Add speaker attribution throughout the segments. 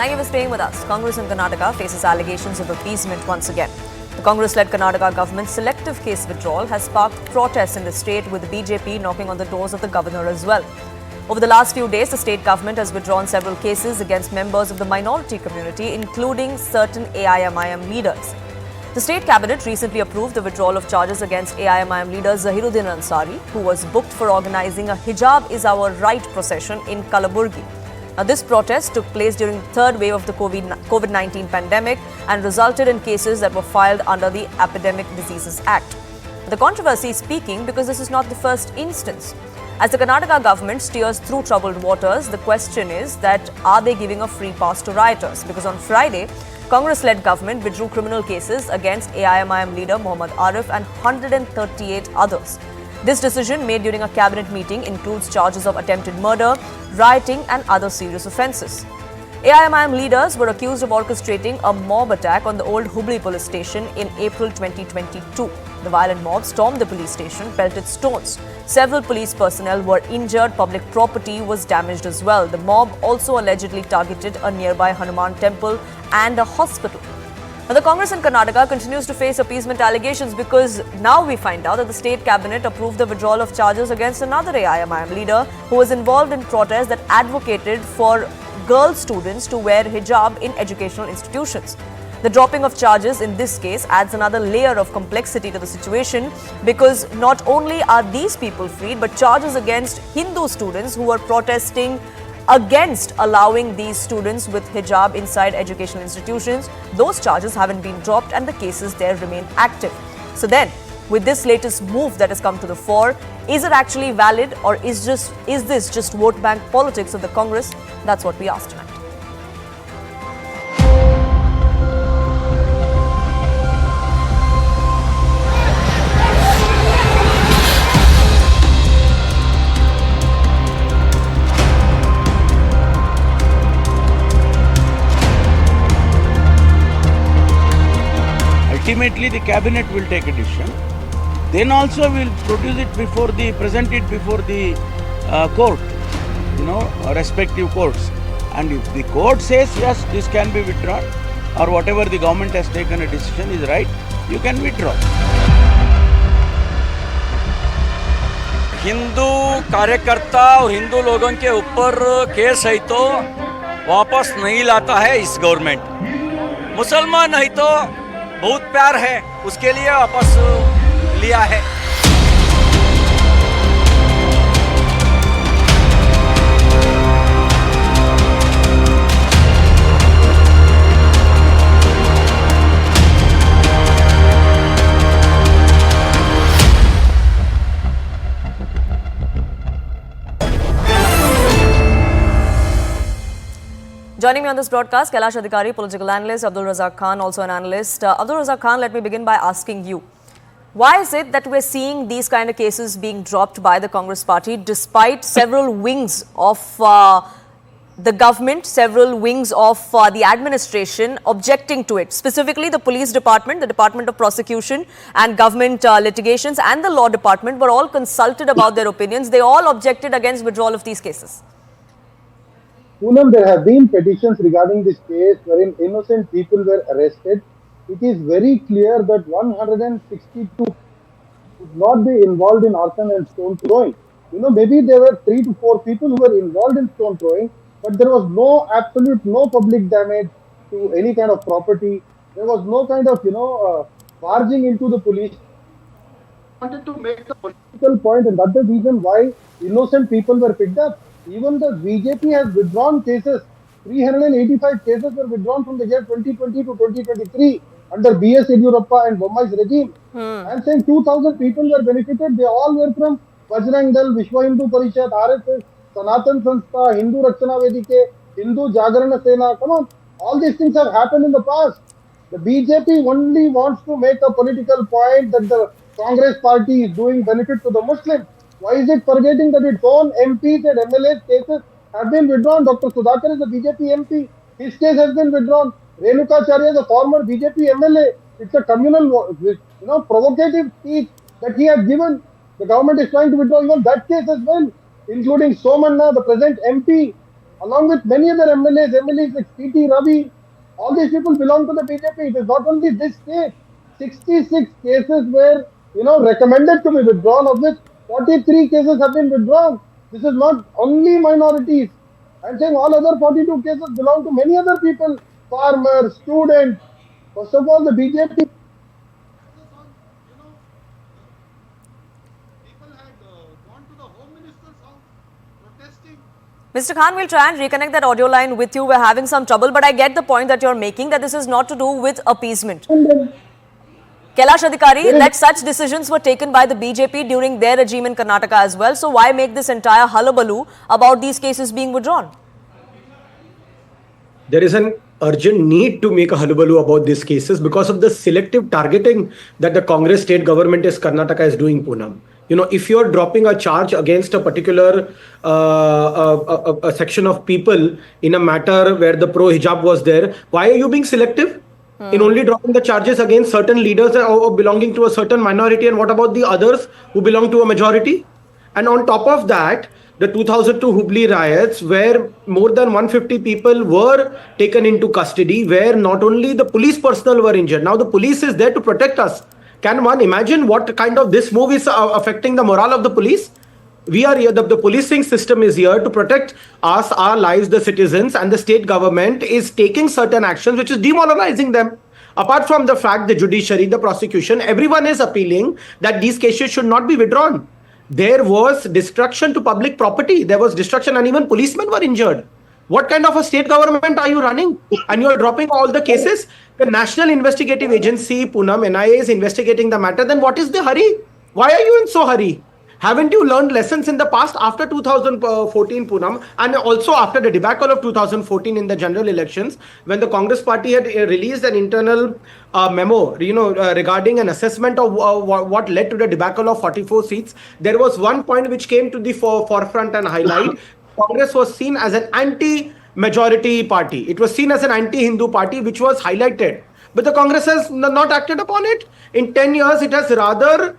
Speaker 1: Thank you for staying with us. Congress in Karnataka faces allegations of appeasement once again. The Congress-led Karnataka government's selective case withdrawal has sparked protests in the state, with the BJP knocking on the doors of the governor as well. Over the last few days, the state government has withdrawn several cases against members of the minority community, including certain AIMIM leaders. The state cabinet recently approved the withdrawal of charges against AIMIM leader Zahiruddin Ansari, who was booked for organizing a Hijab is Our Right procession in Kalaburgi. Now, this protest took place during the third wave of the COVID-19 pandemic and resulted in cases that were filed under the Epidemic Diseases Act. The controversy is peaking because this is not the first instance. As the Karnataka government steers through troubled waters, the question is that are they giving a free pass to rioters? Because on Friday, Congress-led government withdrew criminal cases against AIMIM leader Muhammad Arif and 138 others. This decision, made during a cabinet meeting, includes charges of attempted murder, rioting and other serious offences. AIMIM leaders were accused of orchestrating a mob attack on the old Hubballi police station in April 2022. The violent mob stormed the police station, pelted stones. Several police personnel were injured, public property was damaged as well. The mob also allegedly targeted a nearby Hanuman temple and a hospital. Now, the Congress in Karnataka continues to face appeasement allegations because now we find out that the state cabinet approved the withdrawal of charges against another AIMIM leader who was involved in protests that advocated for girl students to wear hijab in educational institutions. The dropping of charges in this case adds another layer of complexity to the situation because not only are these people freed, but charges against Hindu students who were protesting against allowing these students with hijab inside educational institutions, those charges haven't been dropped and the cases there remain active. So then, with this latest move that has come to the fore, is it actually valid, or is this just vote bank politics of the Congress? That's what we asked tonight.
Speaker 2: Ultimately, the cabinet will take a decision. Then also will produce it present it before the court, respective courts. And if the court says yes, this can be withdrawn, or whatever the government has taken a decision is right, you can withdraw.
Speaker 3: Hindu कार्यकर्ता और हिंदू लोगों के ऊपर case है तो वापस नहीं लाता है इस गवर्नमेंट। मुसलमान है तो बहुत प्यार है, उसके लिए वापस लिया है।
Speaker 1: Joining me on this broadcast, Kailash Adhikari, political analyst, Abdul Razak Khan, also an analyst. Abdul Razak Khan, let me begin by asking you, why is it that we're seeing these kind of cases being dropped by the Congress party despite several wings of the government, several wings of the administration objecting to it? Specifically, the police department, the Department of Prosecution and Government Litigations and the Law Department were all consulted about their opinions. They all objected against withdrawal of these cases.
Speaker 4: Poonam, there have been petitions regarding this case wherein innocent people were arrested. It is very clear that 162 would not be involved in arson and stone throwing. Maybe there were 3 to 4 people who were involved in stone throwing, but there was no public damage to any kind of property. There was no kind of, barging into the police. I wanted to make a political point, and that's the reason why innocent people were picked up. Even the BJP has withdrawn cases. 385 cases were withdrawn from the year 2020 to 2023 under B.S. Yediyurappa and Bommai's regime. I'm saying 2,000 people were benefited. They all were from Bajrang Dal, Vishwa Hindu Parishad, RSS, Sanatan Sanstha, Hindu Rakshana Vedike, Hindu Jagarana Sena. Come on, all these things have happened in the past. The BJP only wants to make a political point that the Congress party is doing benefit to the Muslims. Why is it forgetting that its own MPs and MLAs cases have been withdrawn? Dr. Sudhakar is a BJP MP. His case has been withdrawn. Renukacharya is a former BJP MLA. It's a communal, provocative speech that he has given. The government is trying to withdraw even that case as well, including Somanna, the present MP. along with many other MLAs like C.T. Ravi. All these people belong to the BJP. It is not only this case. 66 cases were, recommended to be withdrawn, of which 43 cases have been withdrawn. This is not only minorities. I'm saying all other 42 cases belong to many other people, farmers, students. First of all, the BJP. People had gone to the Home Minister's house protesting.
Speaker 1: Mr. Khan, we'll try and reconnect that audio line with you. We're having some trouble, but I get the point that you're making, that this is not to do with appeasement. Kailash Adhikari, that such decisions were taken by the BJP during their regime in Karnataka as well. So why make this entire hullabaloo about these cases being withdrawn?
Speaker 5: There is an urgent need to make a hullabaloo about these cases because of the selective targeting that the Congress state government is Karnataka is doing, Poonam. If you're dropping a charge against a particular a section of people in a matter where the pro-hijab was there, why are you being selective in only dropping the charges against certain leaders or belonging to a certain minority? And what about the others who belong to a majority? And on top of that, the 2002 Hubballi riots, where more than 150 people were taken into custody, where not only the police personnel were injured. Now the police is there to protect us. Can one imagine what kind of this move is affecting the morale of the police? We are here, the policing system is here to protect us, our lives, the citizens, and the state government is taking certain actions which is demoralizing them. Apart from the fact, the judiciary, the prosecution, everyone is appealing that these cases should not be withdrawn. There was destruction to public property. There was destruction and even policemen were injured. What kind of a state government are you running? And you are dropping all the cases? The National Investigative Agency, Poonam, NIA is investigating the matter. Then what is the hurry? Why are you in so hurry? Haven't you learned lessons in the past after 2014, Poonam, and also after the debacle of 2014 in the general elections, when the Congress party had released an internal memo, regarding an assessment of what led to the debacle of 44 seats? There was one point which came to the forefront and highlight. Congress was seen as an anti-majority party. It was seen as an anti-Hindu party, which was highlighted. But the Congress has not acted upon it. In 10 years, it has rather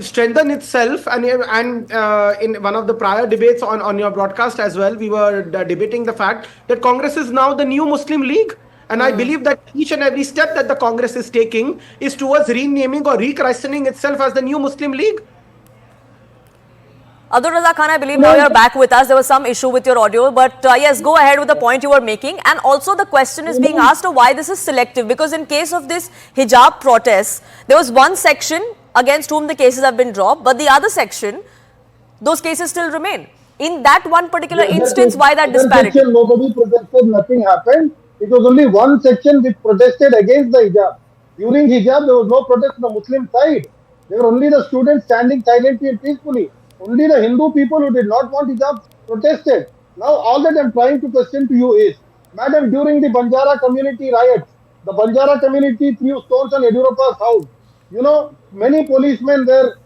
Speaker 5: strengthened itself. And in one of the prior debates on your broadcast as well, we were debating the fact that Congress is now the new Muslim League. And I believe that each and every step that the Congress is taking is towards renaming or rechristening itself as the new Muslim League.
Speaker 1: Abdul Razak Khan, I believe now you're back with us. There was some issue with your audio, but yes, go ahead with the point you were making. And also the question is being asked of why this is selective, because in case of this hijab protests, there was one section against whom the cases have been dropped, but the other section, those cases still remain. In that one particular instance, why that disparity?
Speaker 4: Section, nobody protested, nothing happened. It was only one section which protested against the hijab. During hijab, there was no protest on the Muslim side. There were only the students standing silently and peacefully. Only the Hindu people who did not want hijab protested. Now, all that I'm trying to question to you is, Madam, during the Banjara community riots, the Banjara community threw stones on Yediyurappa's house. Many policemen were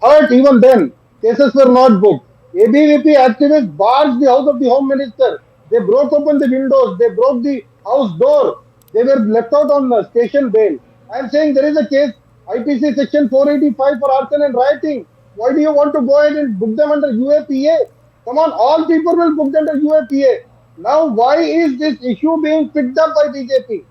Speaker 4: hurt even then. Cases were not booked. ABVP activists barged the house of the Home Minister. They broke open the windows. They broke the house door. They were left out on station bail. I'm saying there is a case, IPC section 485 for arson and rioting. Why do you want to go ahead and book them under UAPA? Come on, all people will book under UAPA. Now, why is this issue being picked up by BJP?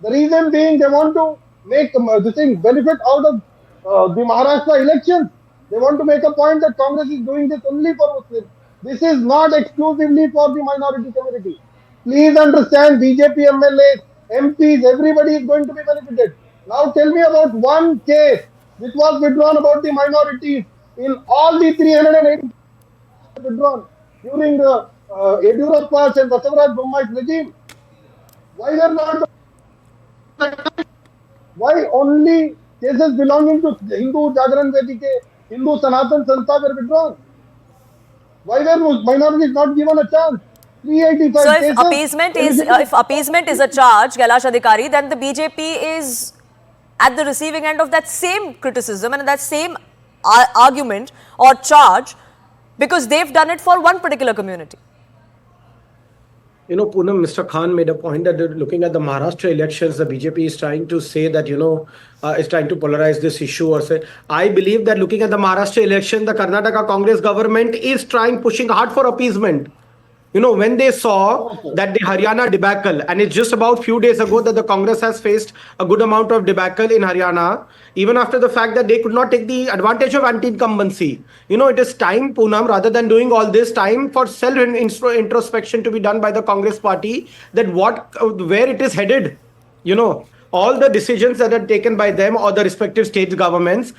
Speaker 4: The reason being they want to make this thing benefit out of the Maharashtra elections. They want to make a point that Congress is doing this only for Muslims. This is not exclusively for the minority community. Please understand, BJP MLAs, MPs, everybody is going to be benefited. Now tell me about one case which was withdrawn about the minorities in all the 380 withdrawn during the Yediyurappa's and Basavaraj Bommai's regime. Why were not why only cases belonging to Hindu Jagran Vedike, Hindu Sanatan Sanstha were withdrawn? Why were minorities not given a chance? 385
Speaker 1: so
Speaker 4: cases.
Speaker 1: if appeasement is a charge, Kailash Adhikari, then the BJP is at the receiving end of that same criticism and that same argument or charge, because they've done it for one particular community.
Speaker 5: Poonam, Mr. Khan made a point that looking at the Maharashtra elections, the BJP is trying to say that, is trying to polarize this issue or say. I believe that looking at the Maharashtra election, the Karnataka Congress government is pushing hard for appeasement. when they saw that the Haryana debacle, and it's just about few days ago that the Congress has faced a good amount of debacle in Haryana, even after the fact that they could not take the advantage of anti-incumbency. It is time, Poonam, rather than doing all this, time for self-introspection to be done by the Congress party, that where it is headed. All the decisions that are taken by them or the respective state governments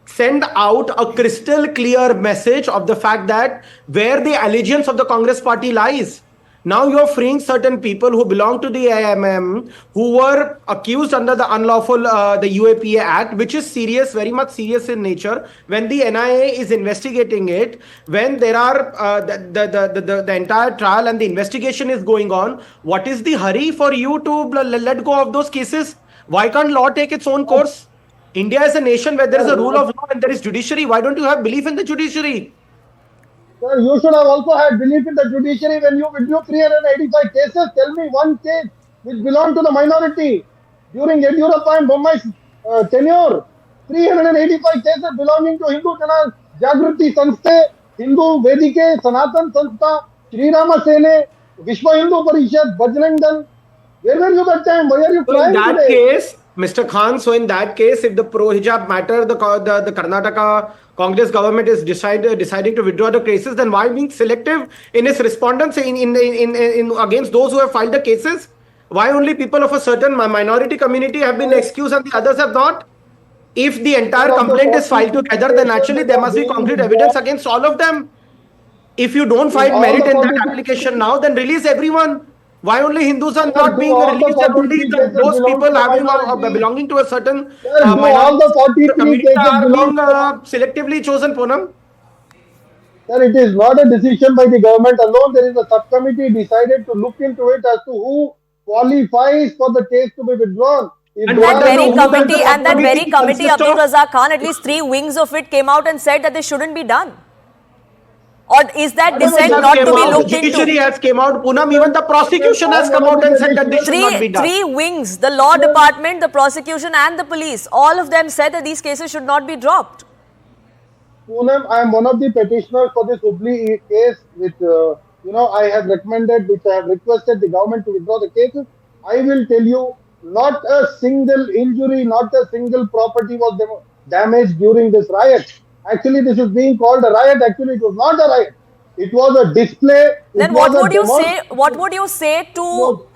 Speaker 5: send out a crystal clear message of the fact that where the allegiance of the Congress party lies. Now you're freeing certain people who belong to the AIMIM, who were accused under the unlawful, the UAPA Act, which is serious, very much serious in nature. When the NIA is investigating it, when there are the entire trial and the investigation is going on, what is the hurry for you to let go of those cases? Why can't law take its own course? India is a nation where there is a rule of law and there is judiciary. Why don't you have belief in the judiciary?
Speaker 4: Sir, you should have also had belief in the judiciary when you withdrew 385 cases. Tell me one case which belonged to the minority during Yediyurappa and Bommai's tenure. 385 cases belonging to Hindu Jagriti Sansthe, Hindu Vedike, Sanatan Sanstha, Sri Rama Sene, Vishwa Hindu Parishad, Bajrang Dal. Where were you that time? Why are you crying
Speaker 5: in that
Speaker 4: today?
Speaker 5: case, Mr. Khan, so in that case, if the pro-hijab matter, the Karnataka Congress government is deciding to withdraw the cases, then why being selective in its respondents in against those who have filed the cases? Why only people of a certain minority community have been excused and the others have not? If the entire complaint is filed together, then actually there must be concrete evidence against all of them. If you don't find merit in that application now, then release everyone. Why only Hindus are not being released and only those people belonging to a certain minority community are being selectively chosen, Poonam?
Speaker 4: Sir, it is not a decision by the government alone. There is a subcommittee decided to look into it as to who qualifies for the case to be withdrawn.
Speaker 1: And that very committee, Abdul Razak Khan, at least 3 wings of it came out and said that they shouldn't be done. Or is that dissent not to be looked into?
Speaker 5: Judiciary has came out, Poonam, even the prosecution has come out and said that they should not be done.
Speaker 1: 3 wings, the law department, the prosecution and the police, all of them said that these cases should not be dropped.
Speaker 4: Poonam, I am one of the petitioners for this Hubballi case, which, I have recommended, which I have requested the government to withdraw the cases. I will tell you, not a single injury, not a single property was damaged during this riot. Actually, this is being called a riot. Actually, it was not a riot. It was a display.
Speaker 1: Then what would you say? What would you say to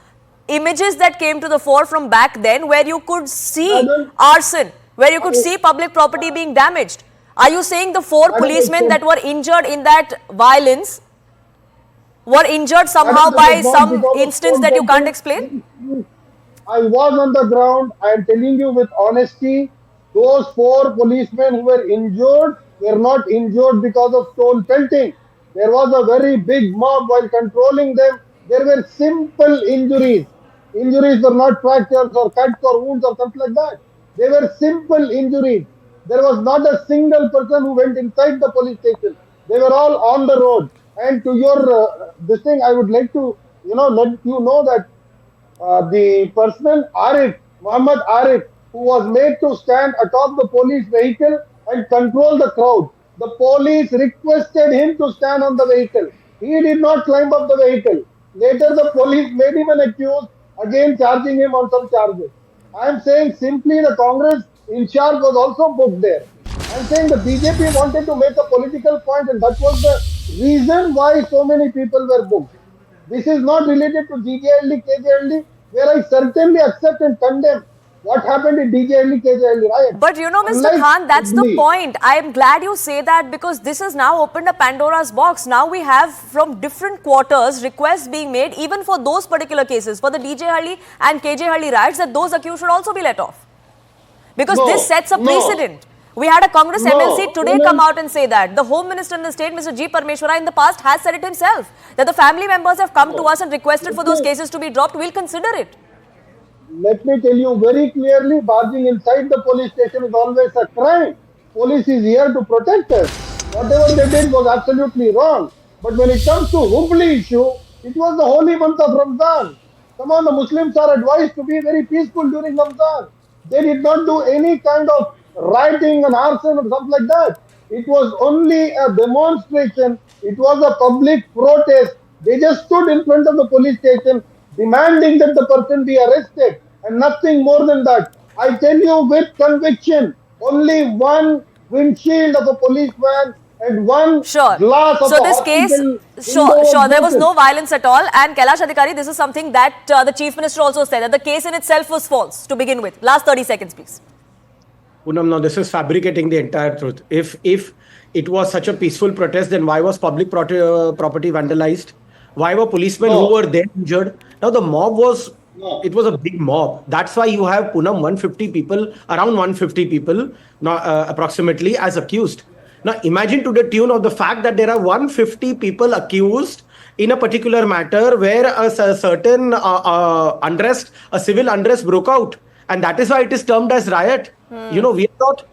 Speaker 1: images that came to the fore from back then, where you could see arson, where you could see public property being damaged? Are you saying the 4 policemen that were injured in that violence were injured somehow by some instance that you can't explain?
Speaker 4: I was on the ground. I am telling you with honesty. Those 4 policemen who were injured were not injured because of stone pelting. There was a very big mob while controlling them. There were simple injuries. Injuries were not fractures or cuts or wounds or something like that. They were simple injuries. There was not a single person who went inside the police station. They were all on the road. And to your this thing, I would like to let you know that the person Muhammad Arif, who was made to stand atop the police vehicle and control the crowd. The police requested him to stand on the vehicle. He did not climb up the vehicle. Later, the police made him an accused, again charging him on some charges. I am saying simply the Congress in charge was also booked there. I am saying the BJP wanted to make a political point, and that was the reason why so many people were booked. This is not related to DJLD, KJLD, where I certainly accept and condemn what happened in DJLD, KJLD riot.
Speaker 1: But Mr. Khan, that's the point. I am glad you say that, because this has now opened a Pandora's box. Now we have from different quarters requests being made, even for those particular cases, for the DJ Halli and KJ Halli riots, that those accused should also be let off. Because this sets a precedent. We had a Congress MLC today come out and say that. The Home Minister in the state, Mr. G. Parmeshwara, in the past has said it himself, that the family members have come to us and requested for those cases to be dropped. We'll consider it.
Speaker 4: Let me tell you very clearly, barging inside the police station is always a crime. Police is here to protect us. Whatever they did was absolutely wrong. But when it comes to Hubballi issue, it was the holy month of Ramzan. Come on, the Muslims are advised to be very peaceful during Ramzan. They did not do any kind of rioting and arson or something like that. It was only a demonstration. It was a public protest They just stood in front of the police station demanding that the person be arrested and nothing more than that. I tell you with conviction, only one windshield of a policeman and one
Speaker 1: Sure.
Speaker 4: glass of
Speaker 1: So
Speaker 4: a
Speaker 1: this case,
Speaker 4: hospital
Speaker 1: sure, there was
Speaker 4: broken.
Speaker 1: no violence at all. And Kailash Adhikari, this is something that the Chief Minister also said, that the case in itself was false to begin with. Last 30 seconds, please.
Speaker 5: Poonam, now this is fabricating the entire truth. If it was such a peaceful protest, then why was public property vandalized? Why were policemen who were there injured? Now the mob was, it was a big mob. That's why you have Poonam 150 people, around 150 people, approximately as accused. Now imagine to the tune of the fact that there are 150 people accused in a particular matter where a certain unrest, a civil unrest broke out. And that is why it is termed as riot. You know, we are not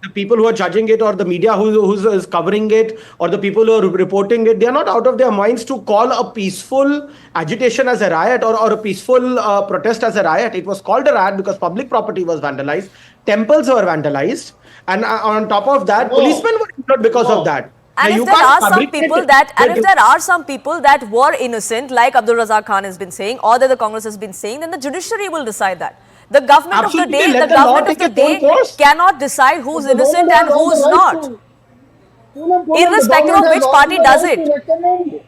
Speaker 5: the people who are judging it or the media who is covering it or the people who are reporting it. They are not out of their minds to call a peaceful agitation as a riot or a peaceful protest as a riot. It was called a riot because public property was vandalized. Temples were vandalized. And on top of that, policemen were injured because of that.
Speaker 1: And
Speaker 5: Now,
Speaker 1: if there are some people that were innocent, like Abdul Razak Khan has been saying, or that the Congress has been saying, then the judiciary will decide that. The government
Speaker 5: Absolutely.
Speaker 1: of the day,
Speaker 5: Let
Speaker 1: the
Speaker 5: the law
Speaker 1: government of
Speaker 5: take
Speaker 1: the
Speaker 5: its own
Speaker 1: day
Speaker 5: course.
Speaker 1: cannot decide who's
Speaker 4: The
Speaker 1: innocent
Speaker 4: government
Speaker 1: and
Speaker 4: has all
Speaker 1: who's
Speaker 4: the right
Speaker 1: not.
Speaker 4: to- Poonam,
Speaker 1: Irrespective
Speaker 4: the
Speaker 1: of which
Speaker 4: government
Speaker 1: party
Speaker 4: has all
Speaker 1: does
Speaker 4: the
Speaker 1: it.
Speaker 4: right to recommend.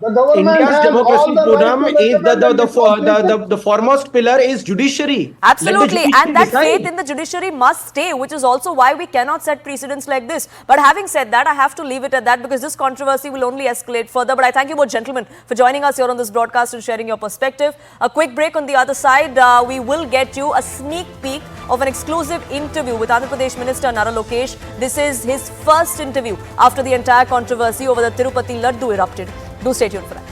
Speaker 4: The government
Speaker 5: India's
Speaker 4: has
Speaker 5: democracy,
Speaker 4: all the
Speaker 5: Poonam,
Speaker 4: right to
Speaker 5: is
Speaker 4: recommend
Speaker 5: the foremost pillar is judiciary.
Speaker 1: Absolutely,
Speaker 5: Let the
Speaker 1: and that
Speaker 5: judiciary
Speaker 1: faith
Speaker 5: decide.
Speaker 1: in the judiciary must stay, which is also why we cannot set precedents like this. But having said that, I have to leave it at that because this controversy will only escalate further. But I thank you both gentlemen for joining us here on this broadcast and sharing your perspective. A quick break. On the other side, we will get you a sneak peek of an exclusive interview with Andhra Pradesh Minister Nara Lokesh. This is his first interview after the entire controversy over the Tirupati Laddu erupted. Do stay tuned for that.